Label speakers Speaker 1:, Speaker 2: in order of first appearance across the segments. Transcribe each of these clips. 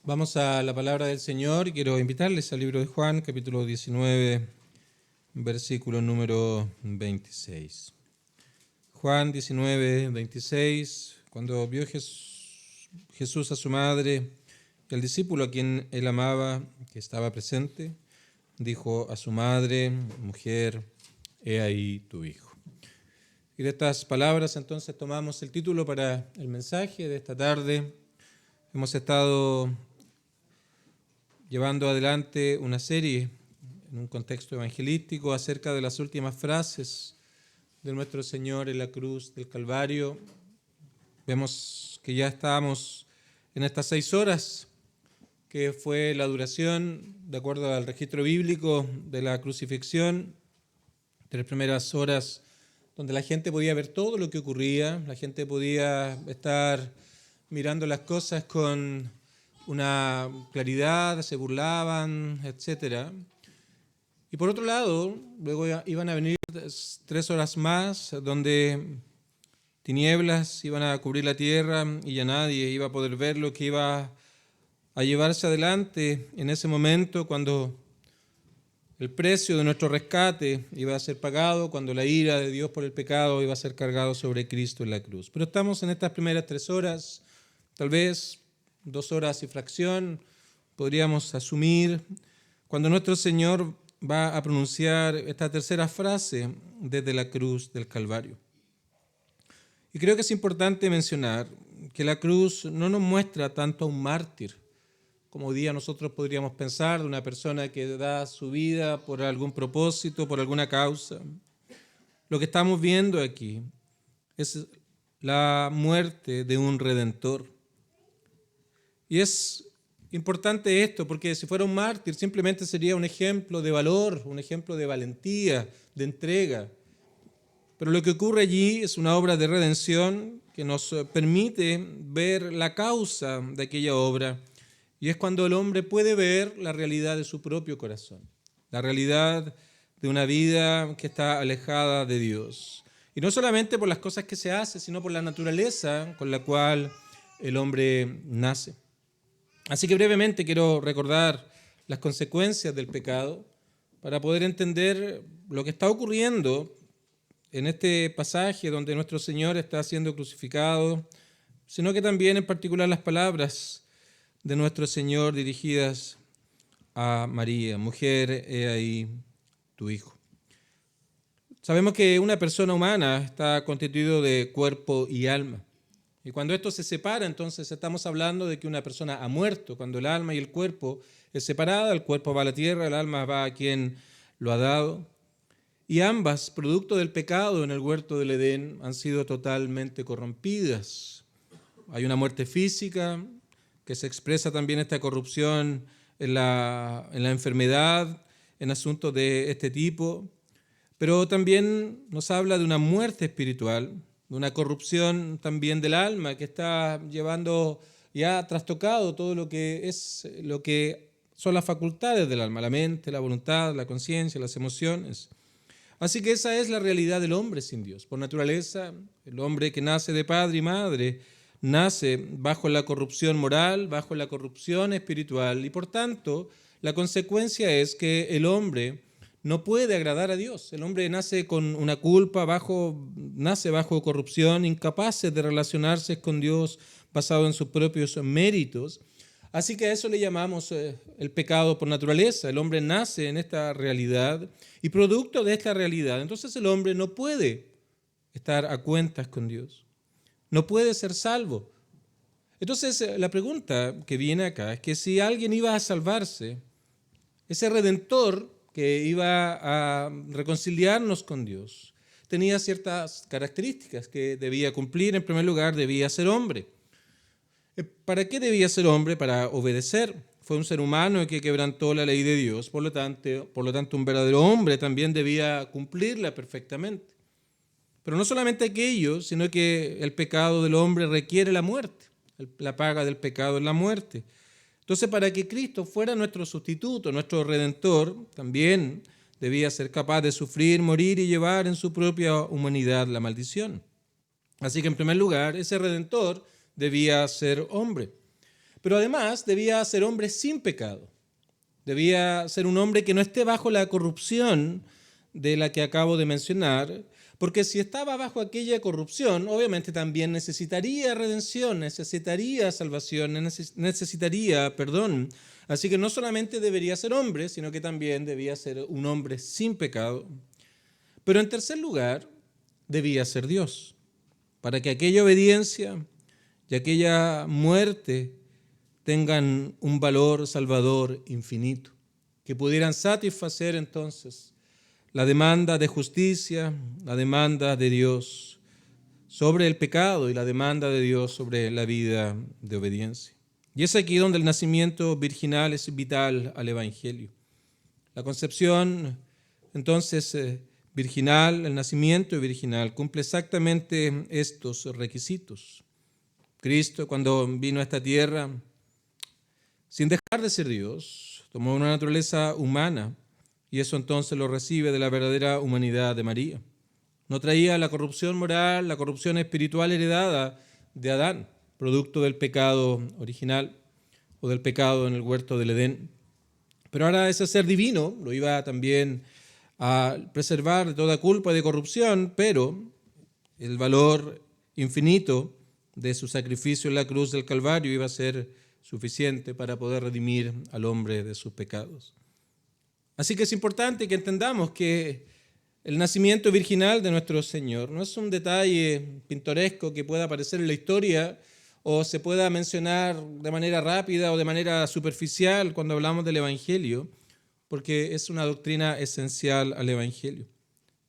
Speaker 1: Vamos a la palabra del Señor. Quiero invitarles al libro de Juan, capítulo 19, versículo número 26. Juan 19, 26, cuando vio Jesús a su madre y al discípulo a quien él amaba, que estaba presente, dijo a su madre: mujer, he ahí tu hijo. Y de estas palabras entonces tomamos el título para el mensaje de esta tarde. Hemos estado llevando adelante una serie en un contexto evangelístico acerca de las últimas frases de nuestro Señor en la cruz del Calvario. Vemos que ya estamos en estas 6 horas, que fue la duración, de acuerdo al registro bíblico, de la crucifixión. 3 primeras horas donde la gente podía ver todo lo que ocurría, la gente podía estar mirando las cosas con una claridad, se burlaban, etc. Y por otro lado, luego iban a venir 3 horas más, donde tinieblas iban a cubrir la tierra y ya nadie iba a poder ver lo que iba a llevarse adelante en ese momento, cuando el precio de nuestro rescate iba a ser pagado, cuando la ira de Dios por el pecado iba a ser cargado sobre Cristo en la cruz. Pero estamos en estas primeras 3 horas, tal vez 2 horas y fracción, podríamos asumir, cuando nuestro Señor va a pronunciar esta tercera frase desde la cruz del Calvario. Y creo que es importante mencionar que la cruz no nos muestra tanto a un mártir, como hoy día nosotros podríamos pensar, de una persona que da su vida por algún propósito, por alguna causa. Lo que estamos viendo aquí es la muerte de un redentor. Y es importante esto, porque si fuera un mártir simplemente sería un ejemplo de valor, un ejemplo de valentía, de entrega. Pero lo que ocurre allí es una obra de redención que nos permite ver la causa de aquella obra. Y es cuando el hombre puede ver la realidad de su propio corazón, la realidad de una vida que está alejada de Dios. Y no solamente por las cosas que se hacen, sino por la naturaleza con la cual el hombre nace. Así que brevemente quiero recordar las consecuencias del pecado para poder entender lo que está ocurriendo en este pasaje donde nuestro Señor está siendo crucificado, sino que también en particular las palabras de nuestro Señor dirigidas a María: mujer, he ahí tu hijo. Sabemos que una persona humana está constituido de cuerpo y alma. Y cuando esto se separa, entonces estamos hablando de que una persona ha muerto. Cuando el alma y el cuerpo es separada, el cuerpo va a la tierra, el alma va a quien lo ha dado. Y ambas, producto del pecado en el huerto del Edén, han sido totalmente corrompidas. Hay una muerte física, que se expresa también esta corrupción en la enfermedad, en asuntos de este tipo, pero también nos habla de una muerte espiritual, de una corrupción también del alma que está llevando ya trastocado todo lo que son las facultades del alma, la mente, la voluntad, la conciencia, las emociones. Así que esa es la realidad del hombre sin Dios. Por naturaleza, el hombre que nace de padre y madre nace bajo la corrupción moral, bajo la corrupción espiritual, y por tanto la consecuencia es que el hombre no puede agradar a Dios. El hombre nace con una culpa, nace bajo corrupción, incapaz de relacionarse con Dios basado en sus propios méritos. Así que a eso le llamamos el pecado por naturaleza. El hombre nace en esta realidad y producto de esta realidad, entonces el hombre no puede estar a cuentas con Dios. No puede ser salvo. Entonces, la pregunta que viene acá es que si alguien iba a salvarse, ese redentor que iba a reconciliarnos con Dios, tenía ciertas características que debía cumplir. En primer lugar, debía ser hombre. ¿Para qué debía ser hombre? Para obedecer. Fue un ser humano que quebrantó la ley de Dios, por lo tanto, un verdadero hombre también debía cumplirla perfectamente. Pero no solamente aquello, sino que el pecado del hombre requiere la muerte. La paga del pecado es la muerte. Entonces, para que Cristo fuera nuestro sustituto, nuestro redentor, también debía ser capaz de sufrir, morir y llevar en su propia humanidad la maldición. Así que, en primer lugar, ese redentor debía ser hombre. pero además debía ser hombre sin pecado. Debía ser un hombre que no esté bajo la corrupción de la que acabo de mencionar, porque si estaba bajo aquella corrupción, obviamente también necesitaría redención, necesitaría salvación, necesitaría perdón. Así que no solamente debería ser hombre, sino que también debía ser un hombre sin pecado. Pero en tercer lugar, debía ser Dios, para que aquella obediencia y aquella muerte tengan un valor salvador infinito, que pudieran satisfacer entonces la demanda de justicia, la demanda de Dios sobre el pecado y la demanda de Dios sobre la vida de obediencia. Y es aquí donde el nacimiento virginal es vital al Evangelio. La concepción, entonces, virginal, el nacimiento virginal, cumple exactamente estos requisitos. Cristo, cuando vino a esta tierra, sin dejar de ser Dios, tomó una naturaleza humana y eso entonces lo recibe de la verdadera humanidad de María. No traía la corrupción moral, la corrupción espiritual heredada de Adán, producto del pecado original o del pecado en el huerto del Edén. Pero ahora ese ser divino lo iba también a preservar de toda culpa y de corrupción, pero el valor infinito de su sacrificio en la cruz del Calvario iba a ser suficiente para poder redimir al hombre de sus pecados. Así que es importante que entendamos que el nacimiento virginal de nuestro Señor no es un detalle pintoresco que pueda aparecer en la historia o se pueda mencionar de manera rápida o de manera superficial cuando hablamos del Evangelio, porque es una doctrina esencial al Evangelio.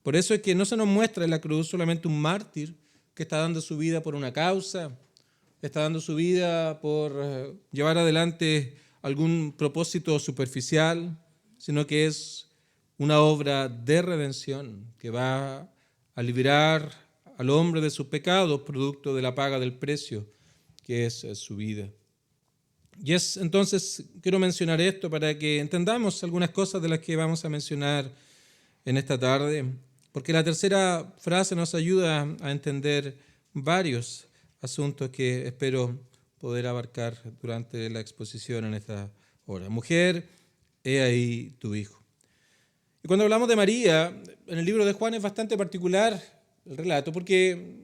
Speaker 1: Por eso es que no se nos muestra en la cruz solamente un mártir que está dando su vida por una causa, está dando su vida por llevar adelante algún propósito superficial, sino que es una obra de redención que va a liberar al hombre de sus pecados, producto de la paga del precio, que es su vida. Y entonces, quiero mencionar esto para que entendamos algunas cosas de las que vamos a mencionar en esta tarde, porque la tercera frase nos ayuda a entender varios asuntos que espero poder abarcar durante la exposición en esta hora. Mujer, he ahí tu hijo. Y cuando hablamos de María, en el libro de Juan es bastante particular el relato, porque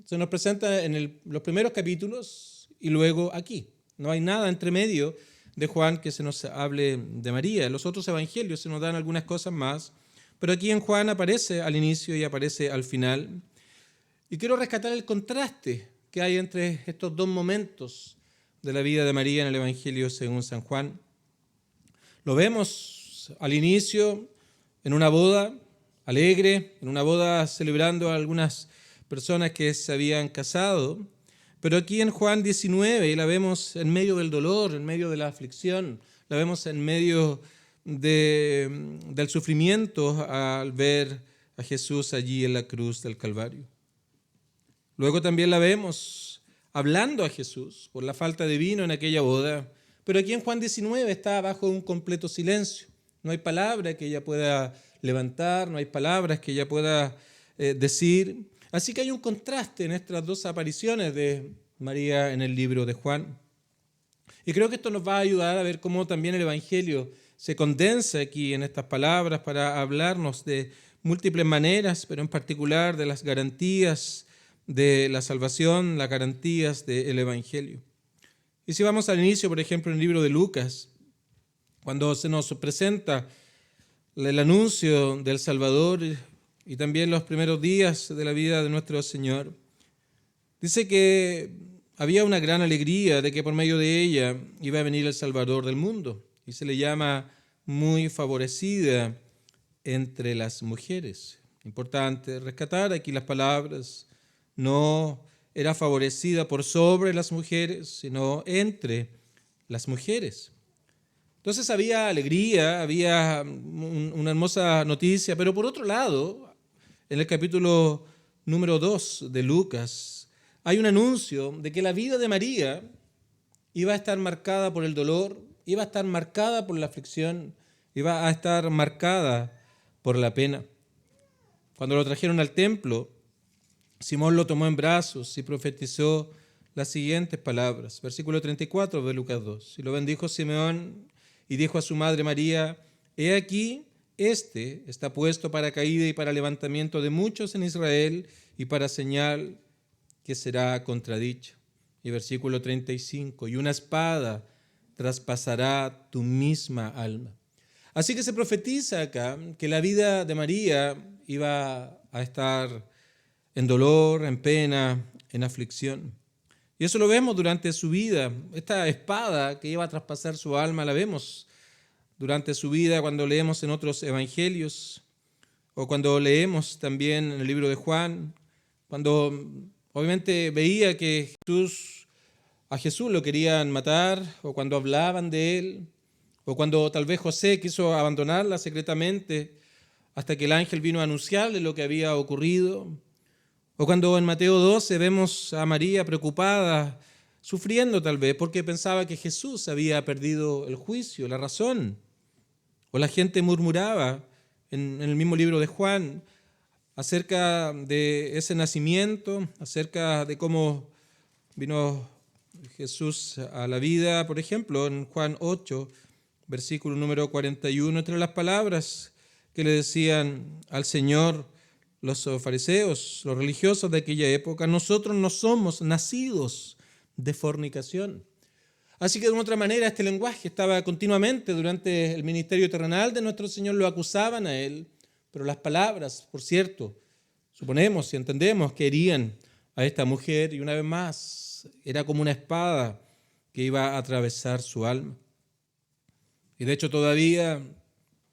Speaker 1: se nos presenta en los primeros capítulos y luego aquí. No hay nada entre medio de Juan que se nos hable de María. En los otros evangelios se nos dan algunas cosas más, pero aquí en Juan aparece al inicio y aparece al final. Y quiero rescatar el contraste que hay entre estos dos momentos de la vida de María en el Evangelio según San Juan. Lo vemos al inicio en una boda alegre, en una boda celebrando a algunas personas que se habían casado, pero aquí en Juan 19 la vemos en medio del dolor, en medio de la aflicción, la vemos en medio del sufrimiento al ver a Jesús allí en la cruz del Calvario. Luego también la vemos hablando a Jesús por la falta de vino en aquella boda, pero aquí en Juan 19 está bajo un completo silencio. No hay palabra que ella pueda levantar, no hay palabras que ella pueda decir. Así que hay un contraste en estas dos apariciones de María en el libro de Juan. Y creo que esto nos va a ayudar a ver cómo también el Evangelio se condensa aquí en estas palabras para hablarnos de múltiples maneras, pero en particular de las garantías de la salvación, las garantías del Evangelio. Y si vamos al inicio, por ejemplo, en el libro de Lucas, cuando se nos presenta el anuncio del Salvador y también los primeros días de la vida de nuestro Señor, dice que había una gran alegría de que por medio de ella iba a venir el Salvador del mundo y se le llama muy favorecida entre las mujeres. Importante rescatar aquí las palabras. No era favorecida por sobre las mujeres, sino entre las mujeres. Entonces había alegría, había una hermosa noticia, pero por otro lado, en el capítulo número 2 de Lucas, hay un anuncio de que la vida de María iba a estar marcada por el dolor, iba a estar marcada por la aflicción, iba a estar marcada por la pena. Cuando lo trajeron al templo, Simón lo tomó en brazos y profetizó las siguientes palabras. Versículo 34 de Lucas 2. Y lo bendijo Simeón y dijo a su madre María: He aquí, este está puesto para caída y para levantamiento de muchos en Israel y para señal que será contradicha. Y versículo 35. Y una espada traspasará tu misma alma. Así que se profetiza acá que la vida de María iba a estar en dolor, en pena, en aflicción. Y eso lo vemos durante su vida. Esta espada que iba a traspasar su alma la vemos durante su vida cuando leemos en otros evangelios o cuando leemos también en el libro de Juan, cuando obviamente veía que a Jesús lo querían matar, o cuando hablaban de él, o cuando tal vez José quiso abandonarla secretamente hasta que el ángel vino a anunciarle lo que había ocurrido. O cuando en Mateo 12 vemos a María preocupada, sufriendo tal vez, porque pensaba que Jesús había perdido el juicio, la razón. O la gente murmuraba en el mismo libro de Juan acerca de ese nacimiento, acerca de cómo vino Jesús a la vida. Por ejemplo, en Juan 8, versículo número 41, entre las palabras que le decían al Señor los fariseos, los religiosos de aquella época: nosotros no somos nacidos de fornicación. Así que de una otra manera este lenguaje estaba continuamente durante el ministerio terrenal de nuestro Señor, lo acusaban a él, pero las palabras, por cierto, suponemos y entendemos que herían a esta mujer, y una vez más era como una espada que iba a atravesar su alma. Y de hecho todavía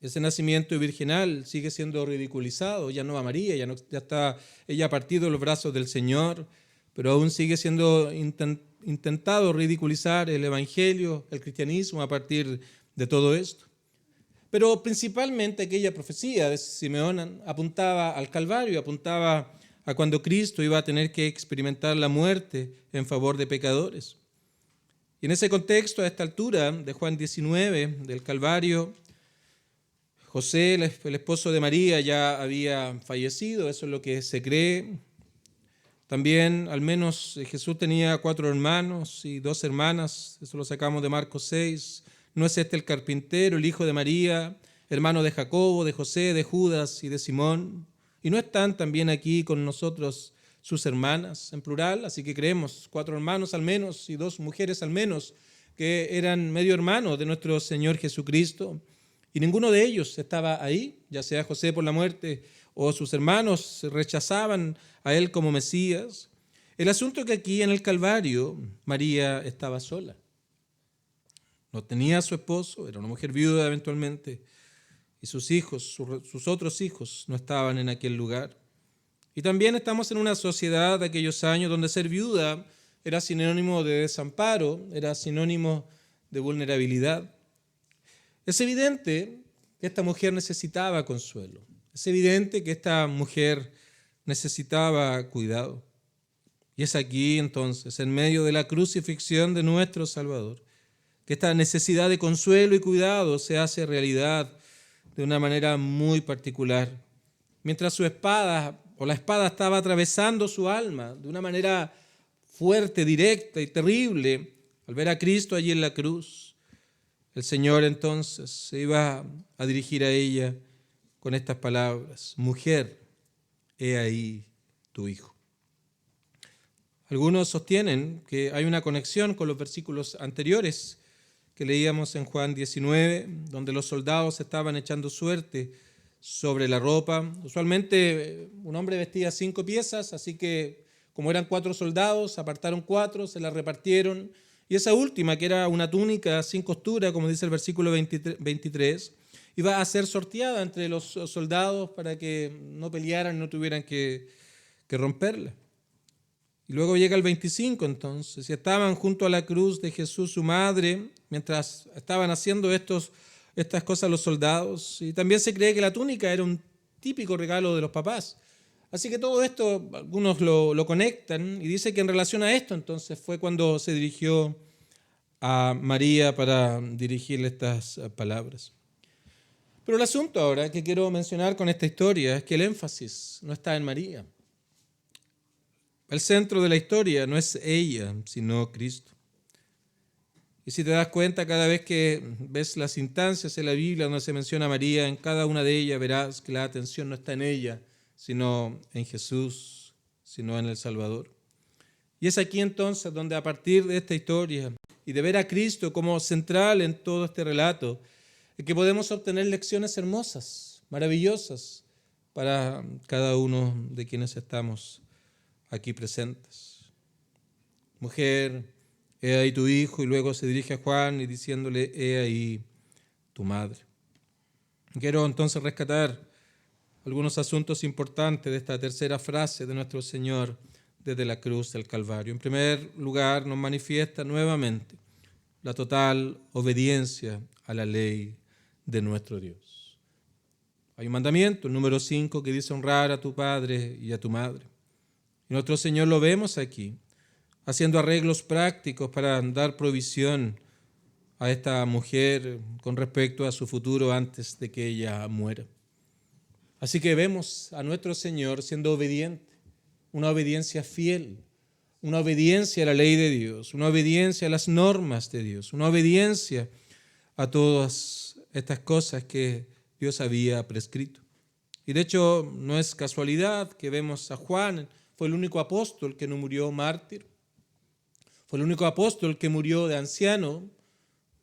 Speaker 1: ese nacimiento virginal sigue siendo ridiculizado. Ya no va María, ya está ella ha partido los brazos del Señor, pero aún sigue siendo intentado ridiculizar el evangelio, el cristianismo a partir de todo esto. Pero principalmente aquella profecía de Simeón apuntaba al Calvario, apuntaba a cuando Cristo iba a tener que experimentar la muerte en favor de pecadores. Y en ese contexto, a esta altura de Juan 19, del Calvario, José, el esposo de María, ya había fallecido, eso es lo que se cree. También, al menos, Jesús tenía 4 hermanos y 2 hermanas, eso lo sacamos de Marcos 6. ¿No es este el carpintero, el hijo de María, hermano de Jacobo, de José, de Judas y de Simón? ¿Y no están también aquí con nosotros sus hermanas, en plural? Así que creemos 4 hermanos al menos y 2 mujeres al menos que eran medio hermanos de nuestro Señor Jesucristo. Y ninguno de ellos estaba ahí, ya sea José por la muerte o sus hermanos rechazaban a él como Mesías. El asunto es que aquí en el Calvario María estaba sola. No tenía a su esposo, era una mujer viuda eventualmente, y sus hijos, sus otros hijos, no estaban en aquel lugar. Y también estamos en una sociedad de aquellos años donde ser viuda era sinónimo de desamparo, era sinónimo de vulnerabilidad. Es evidente que esta mujer necesitaba consuelo. Es evidente que esta mujer necesitaba cuidado. Y es aquí entonces, en medio de la crucifixión de nuestro Salvador, que esta necesidad de consuelo y cuidado se hace realidad de una manera muy particular. Mientras su espada o la espada estaba atravesando su alma de una manera fuerte, directa y terrible, al ver a Cristo allí en la cruz, el Señor entonces se iba a dirigir a ella con estas palabras: mujer, he ahí tu hijo. Algunos sostienen que hay una conexión con los versículos anteriores que leíamos en Juan 19, donde los soldados estaban echando suerte sobre la ropa. Usualmente un hombre vestía 5 piezas, así que como eran 4 soldados, apartaron 4, se las repartieron. Y esa última, que era una túnica sin costura, como dice el versículo 23, iba a ser sorteada entre los soldados para que no pelearan, no tuvieran que romperla. Y luego llega el 25 entonces, y estaban junto a la cruz de Jesús su madre, mientras estaban haciendo estas cosas los soldados. Y también se cree que la túnica era un típico regalo de los papás. Así que todo esto, algunos lo conectan, y dice que en relación a esto entonces fue cuando se dirigió a María para dirigirle estas palabras. Pero el asunto ahora que quiero mencionar con esta historia es que el énfasis no está en María. El centro de la historia no es ella, sino Cristo. Y si te das cuenta, cada vez que ves las instancias en la Biblia donde se menciona a María, en cada una de ellas verás que la atención no está en ella, sino en Jesús, sino en el Salvador. Y es aquí entonces donde, a partir de esta historia y de ver a Cristo como central en todo este relato, es que podemos obtener lecciones hermosas, maravillosas, para cada uno de quienes estamos aquí presentes. Mujer, he ahí tu hijo, y luego se dirige a Juan y diciéndole, he ahí tu madre. Quiero entonces rescatar algunos asuntos importantes de esta tercera frase de nuestro Señor desde la cruz del Calvario. En primer lugar, nos manifiesta nuevamente la total obediencia a la ley de nuestro Dios. Hay un mandamiento, el número 5, que dice honrar a tu padre y a tu madre. Y nuestro Señor lo vemos aquí, haciendo arreglos prácticos para dar provisión a esta mujer con respecto a su futuro antes de que ella muera. Así que vemos a nuestro Señor siendo obediente, una obediencia fiel, una obediencia a la ley de Dios, una obediencia a las normas de Dios, una obediencia a todas estas cosas que Dios había prescrito. Y de hecho no es casualidad que vemos a Juan, fue el único apóstol que no murió mártir, fue el único apóstol que murió de anciano,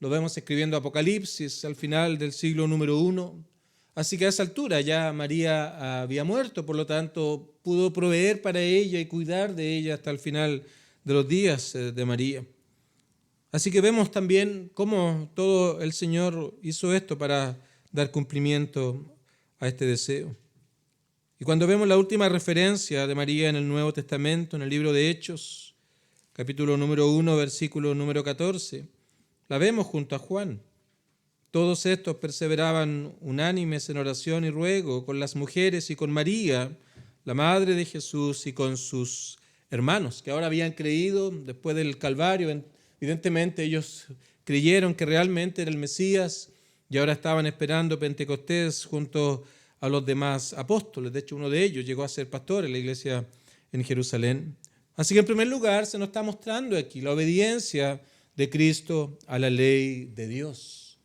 Speaker 1: lo vemos escribiendo Apocalipsis al final del siglo número 1. Así que a esa altura ya María había muerto, por lo tanto pudo proveer para ella y cuidar de ella hasta el final de los días de María. Así que vemos también cómo todo el Señor hizo esto para dar cumplimiento a este deseo. Y cuando vemos la última referencia de María en el Nuevo Testamento, en el libro de Hechos, capítulo número 1, versículo número 14, la vemos junto a Juan. Todos estos perseveraban unánimes en oración y ruego con las mujeres y con María, la madre de Jesús, y con sus hermanos, que ahora habían creído después del Calvario. Evidentemente ellos creyeron que realmente era el Mesías y ahora estaban esperando Pentecostés junto a los demás apóstoles. De hecho, uno de ellos llegó a ser pastor en la iglesia en Jerusalén. Así que en primer lugar se nos está mostrando aquí la obediencia de Cristo a la ley de Dios.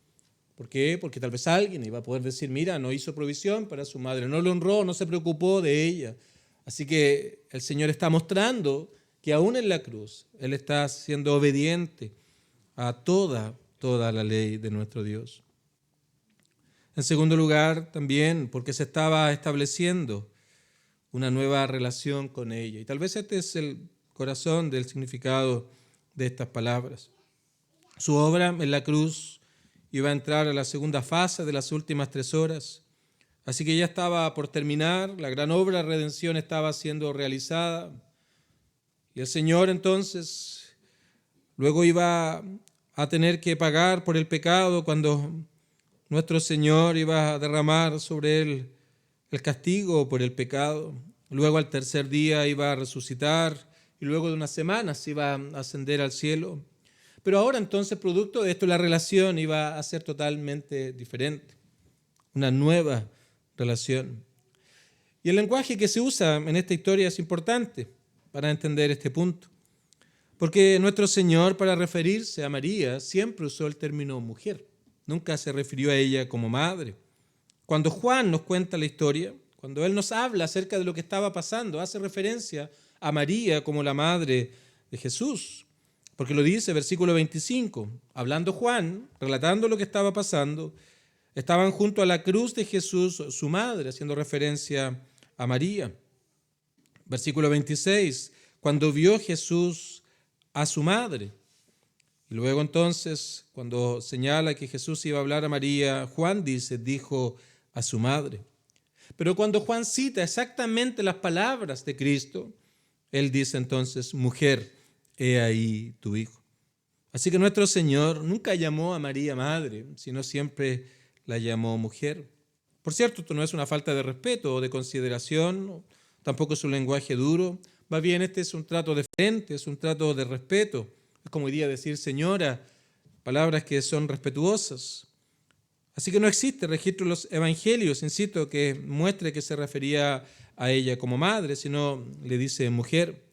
Speaker 1: ¿Por qué? Porque tal vez alguien iba a poder decir, mira, no hizo provisión para su madre, no lo honró, no se preocupó de ella. Así que el Señor está mostrando que aún en la cruz Él está siendo obediente a toda la ley de nuestro Dios. En segundo lugar, también porque se estaba estableciendo una nueva relación con ella. Y tal vez este es el corazón del significado de estas palabras. Su obra en la cruz iba a entrar a la segunda fase de las últimas 3 horas. Así que ya estaba por terminar, la gran obra de redención estaba siendo realizada. Y el Señor entonces luego iba a tener que pagar por el pecado cuando nuestro Señor iba a derramar sobre él el castigo por el pecado. Luego al tercer día iba a resucitar y luego de unas semanas iba a ascender al cielo. Pero ahora entonces, producto de esto, la relación iba a ser totalmente diferente, una nueva relación. Y el lenguaje que se usa en esta historia es importante para entender este punto, porque nuestro Señor, para referirse a María, siempre usó el término mujer, nunca se refirió a ella como madre. Cuando Juan nos cuenta la historia, cuando él nos habla acerca de lo que estaba pasando, hace referencia a María como la madre de Jesús. Porque lo dice, versículo 25, hablando Juan, relatando lo que estaba pasando, estaban junto a la cruz de Jesús su madre, haciendo referencia a María. Versículo 26, cuando vio Jesús a su madre. Y luego entonces, cuando señala que Jesús iba a hablar a María, Juan dice, dijo a su madre. Pero cuando Juan cita exactamente las palabras de Cristo, él dice entonces, mujer, he ahí tu hijo. Así que nuestro Señor nunca llamó a María madre, sino siempre la llamó mujer. Por cierto, esto no es una falta de respeto o de consideración, tampoco es un lenguaje duro. Más bien este es un trato de frente, es un trato de respeto. Es como hoy día decir señora, palabras que son respetuosas. Así que no existe registro en los evangelios, insisto, que muestre que se refería a ella como madre, sino le dice mujer.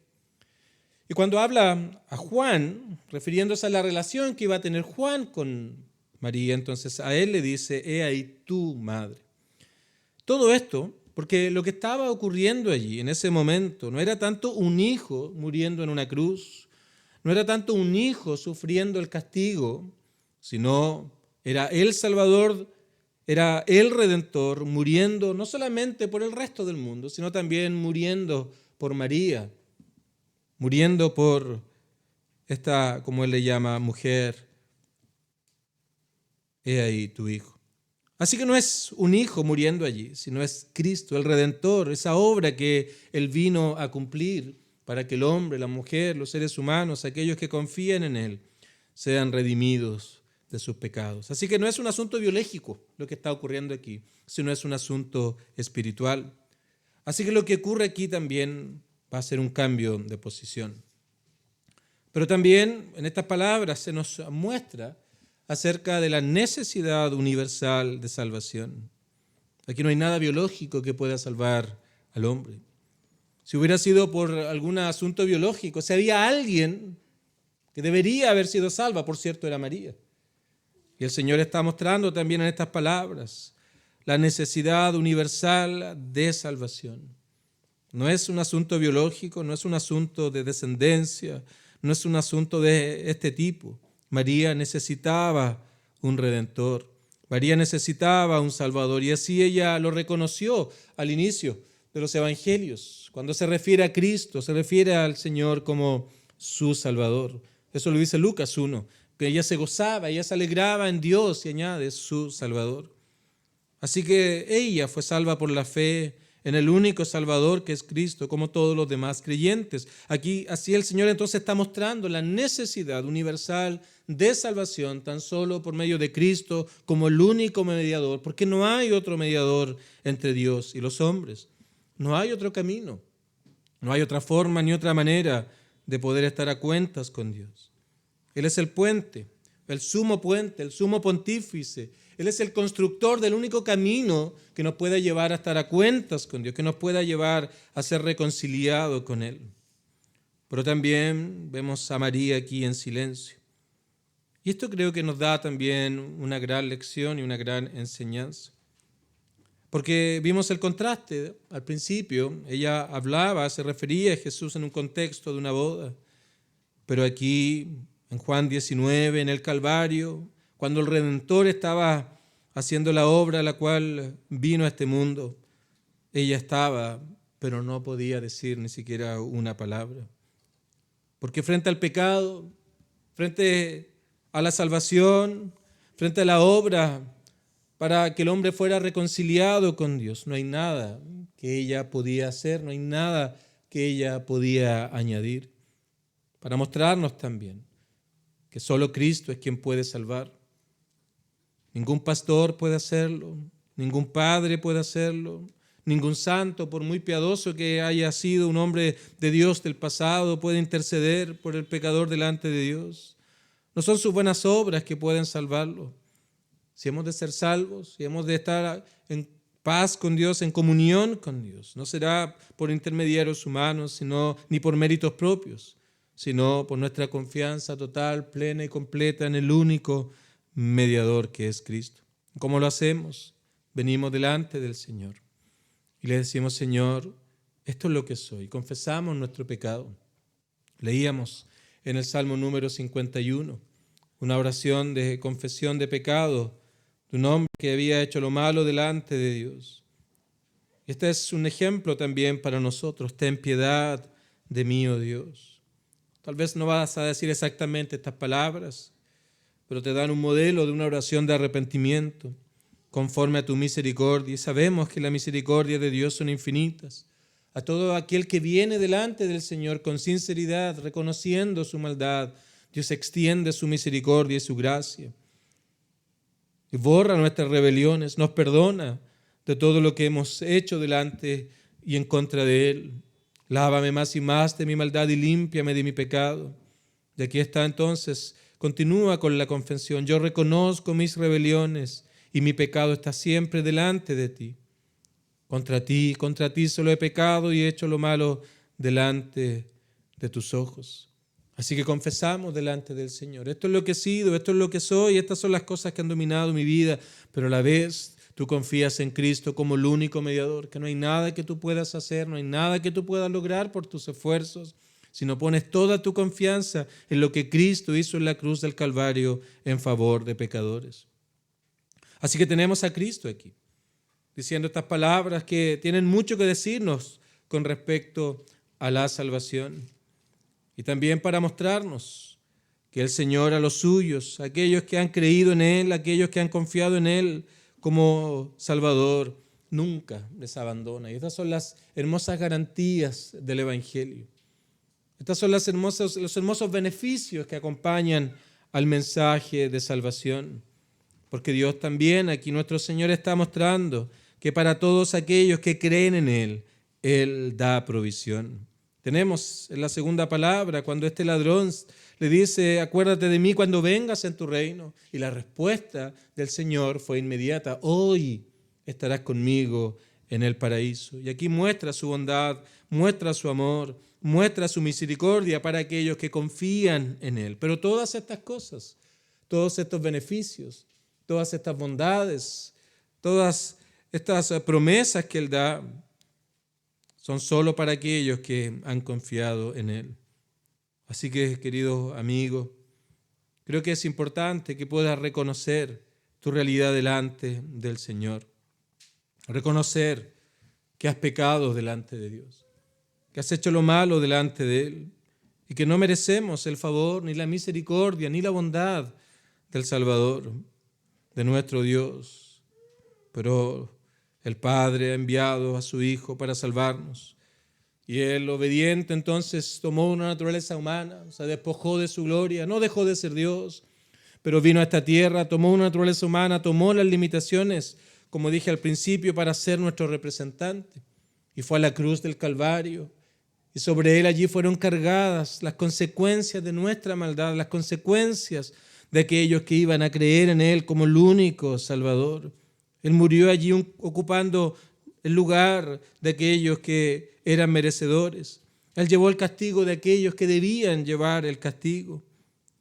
Speaker 1: Y cuando habla a Juan, refiriéndose a la relación que iba a tener Juan con María, entonces a él le dice, he ahí tu madre. Todo esto, porque lo que estaba ocurriendo allí en ese momento no era tanto un hijo muriendo en una cruz, no era tanto un hijo sufriendo el castigo, sino era el Salvador, era el Redentor muriendo no solamente por el resto del mundo, sino también muriendo por María, muriendo por esta, como él le llama, mujer. He ahí tu hijo. Así que no es un hijo muriendo allí, sino es Cristo, el Redentor, esa obra que Él vino a cumplir para que el hombre, la mujer, los seres humanos, aquellos que confían en Él, sean redimidos de sus pecados. Así que no es un asunto biológico lo que está ocurriendo aquí, sino es un asunto espiritual. Así que lo que ocurre aquí también va a ser un cambio de posición. Pero también en estas palabras se nos muestra acerca de la necesidad universal de salvación. Aquí no hay nada biológico que pueda salvar al hombre. Si hubiera sido por algún asunto biológico, si había alguien que debería haber sido salva, por cierto, era María. Y el Señor está mostrando también en estas palabras la necesidad universal de salvación. No es un asunto biológico, no es un asunto de descendencia, no es un asunto de este tipo. María necesitaba un Redentor, María necesitaba un Salvador, y así ella lo reconoció al inicio de los Evangelios. Cuando se refiere a Cristo, se refiere al Señor como su Salvador. Eso lo dice Lucas 1, que ella se gozaba, ella se alegraba en Dios y añade su Salvador. Así que ella fue salva por la fe en el único Salvador que es Cristo, como todos los demás creyentes. Aquí, así el Señor entonces está mostrando la necesidad universal de salvación tan solo por medio de Cristo como el único mediador, porque no hay otro mediador entre Dios y los hombres. No hay otro camino, no hay otra forma ni otra manera de poder estar a cuentas con Dios. Él es el puente, el sumo pontífice. Él es el constructor del único camino que nos pueda llevar a estar a cuentas con Dios, que nos pueda llevar a ser reconciliados con Él. Pero también vemos a María aquí en silencio. Y esto creo que nos da también una gran lección y una gran enseñanza. Porque vimos el contraste al principio. Ella hablaba, se refería a Jesús en un contexto de una boda. Pero aquí, en Juan 19, en el Calvario, cuando el Redentor estaba haciendo la obra a la cual vino a este mundo, ella estaba, pero no podía decir ni siquiera una palabra. Porque frente al pecado, frente a la salvación, frente a la obra para que el hombre fuera reconciliado con Dios, no hay nada que ella podía hacer, no hay nada que ella podía añadir. Para mostrarnos también que solo Cristo es quien puede salvar. Ningún pastor puede hacerlo, ningún padre puede hacerlo, ningún santo, por muy piadoso que haya sido un hombre de Dios del pasado, puede interceder por el pecador delante de Dios. No son sus buenas obras que pueden salvarlo. Si hemos de ser salvos, si hemos de estar en paz con Dios, en comunión con Dios, no será por intermediarios humanos, ni por méritos propios, sino por nuestra confianza total, plena y completa en el único mediador que es Cristo. ¿Cómo lo hacemos? Venimos delante del Señor y le decimos, Señor, esto es lo que soy. Confesamos nuestro pecado. Leíamos en el Salmo número 51, una oración de confesión de pecado de un hombre que había hecho lo malo delante de Dios. Este es un ejemplo también para nosotros. Ten piedad de mí, oh Dios. Tal vez no vas a decir exactamente estas palabras, pero te dan un modelo de una oración de arrepentimiento conforme a tu misericordia. Y sabemos que la misericordia de Dios son infinitas. A todo aquel que viene delante del Señor con sinceridad, reconociendo su maldad, Dios extiende su misericordia y su gracia. Y borra nuestras rebeliones, nos perdona de todo lo que hemos hecho delante y en contra de Él. Lávame más y más de mi maldad y límpiame de mi pecado. Y aquí está entonces, continúa con la confesión. Yo reconozco mis rebeliones y mi pecado está siempre delante de ti. Contra ti solo he pecado y he hecho lo malo delante de tus ojos. Así que confesamos delante del Señor. Esto es lo que he sido, esto es lo que soy, estas son las cosas que han dominado mi vida, pero a la vez tú confías en Cristo como el único mediador, que no hay nada que tú puedas hacer, no hay nada que tú puedas lograr por tus esfuerzos, sino pones toda tu confianza en lo que Cristo hizo en la cruz del Calvario en favor de pecadores. Así que tenemos a Cristo aquí, diciendo estas palabras que tienen mucho que decirnos con respecto a la salvación. Y también para mostrarnos que el Señor a los suyos, aquellos que han creído en Él, aquellos que han confiado en Él como Salvador, nunca les abandona. Y estas son las hermosas garantías del Evangelio. Estos son los hermosos beneficios que acompañan al mensaje de salvación. Porque Dios también, aquí nuestro Señor está mostrando que para todos aquellos que creen en Él, Él da provisión. Tenemos en la segunda palabra, cuando este ladrón le dice, acuérdate de mí cuando vengas en tu reino. Y la respuesta del Señor fue inmediata, hoy estarás conmigo en el paraíso. Y aquí muestra su bondad, muestra su amor, muestra su misericordia para aquellos que confían en Él. Pero todas estas cosas, todos estos beneficios, todas estas bondades, todas estas promesas que Él da, son solo para aquellos que han confiado en Él. Así que, querido amigo, creo que es importante que puedas reconocer tu realidad delante del Señor. Reconocer que has pecado delante de Dios, que has hecho lo malo delante de Él y que no merecemos el favor, ni la misericordia, ni la bondad del Salvador, de nuestro Dios. Pero el Padre ha enviado a su Hijo para salvarnos. Y Él, obediente, entonces tomó una naturaleza humana, se despojó de su gloria, no dejó de ser Dios, pero vino a esta tierra, tomó una naturaleza humana, tomó las limitaciones, como dije al principio, para ser nuestro representante. Y fue a la cruz del Calvario. Y sobre Él allí fueron cargadas las consecuencias de nuestra maldad, las consecuencias de aquellos que iban a creer en Él como el único Salvador. Él murió allí ocupando el lugar de aquellos que eran merecedores. Él llevó el castigo de aquellos que debían llevar el castigo.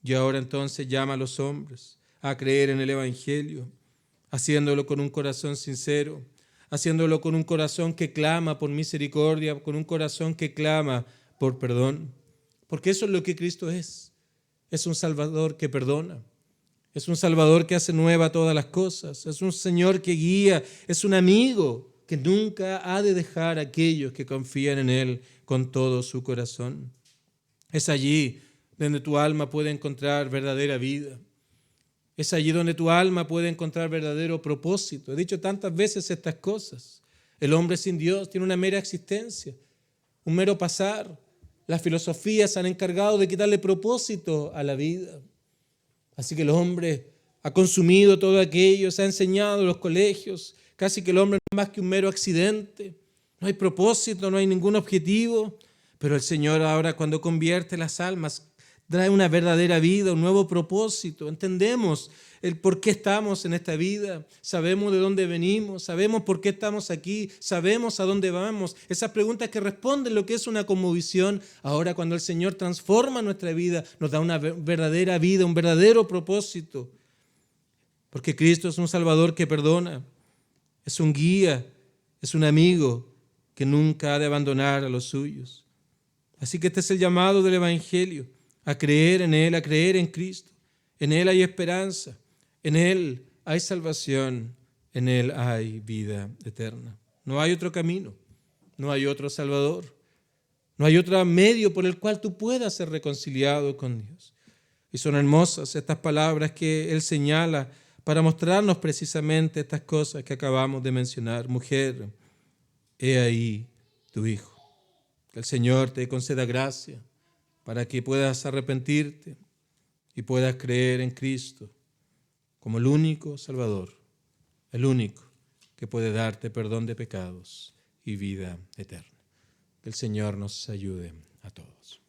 Speaker 1: Y ahora entonces llama a los hombres a creer en el Evangelio, haciéndolo con un corazón sincero, haciéndolo con un corazón que clama por misericordia, con un corazón que clama por perdón. Porque eso es lo que Cristo es. Es un Salvador que perdona. Es un Salvador que hace nueva todas las cosas. Es un Señor que guía. Es un amigo que nunca ha de dejar a aquellos que confían en Él con todo su corazón. Es allí donde tu alma puede encontrar verdadera vida. Es allí donde tu alma puede encontrar verdadero propósito. He dicho tantas veces estas cosas. El hombre sin Dios tiene una mera existencia, un mero pasar. Las filosofías se han encargado de quitarle propósito a la vida. Así que el hombre ha consumido todo aquello, se ha enseñado en los colegios, casi que el hombre no es más que un mero accidente. No hay propósito, no hay ningún objetivo. Pero el Señor ahora, cuando convierte las almas, trae una verdadera vida, un nuevo propósito. Entendemos el por qué estamos en esta vida. Sabemos de dónde venimos, sabemos por qué estamos aquí, sabemos a dónde vamos. Esas preguntas que responden lo que es una cosmovisión. Ahora, cuando el Señor transforma nuestra vida, nos da una verdadera vida, un verdadero propósito. Porque Cristo es un Salvador que perdona, es un guía, es un amigo que nunca ha de abandonar a los suyos. Así que este es el llamado del Evangelio, a creer en Él, a creer en Cristo. En Él hay esperanza, en Él hay salvación, en Él hay vida eterna. No hay otro camino, no hay otro Salvador, no hay otro medio por el cual tú puedas ser reconciliado con Dios. Y son hermosas estas palabras que Él señala para mostrarnos precisamente estas cosas que acabamos de mencionar. Mujer, he ahí tu hijo. Que el Señor te conceda gracia para que puedas arrepentirte y puedas creer en Cristo como el único Salvador, el único que puede darte perdón de pecados y vida eterna. Que el Señor nos ayude a todos.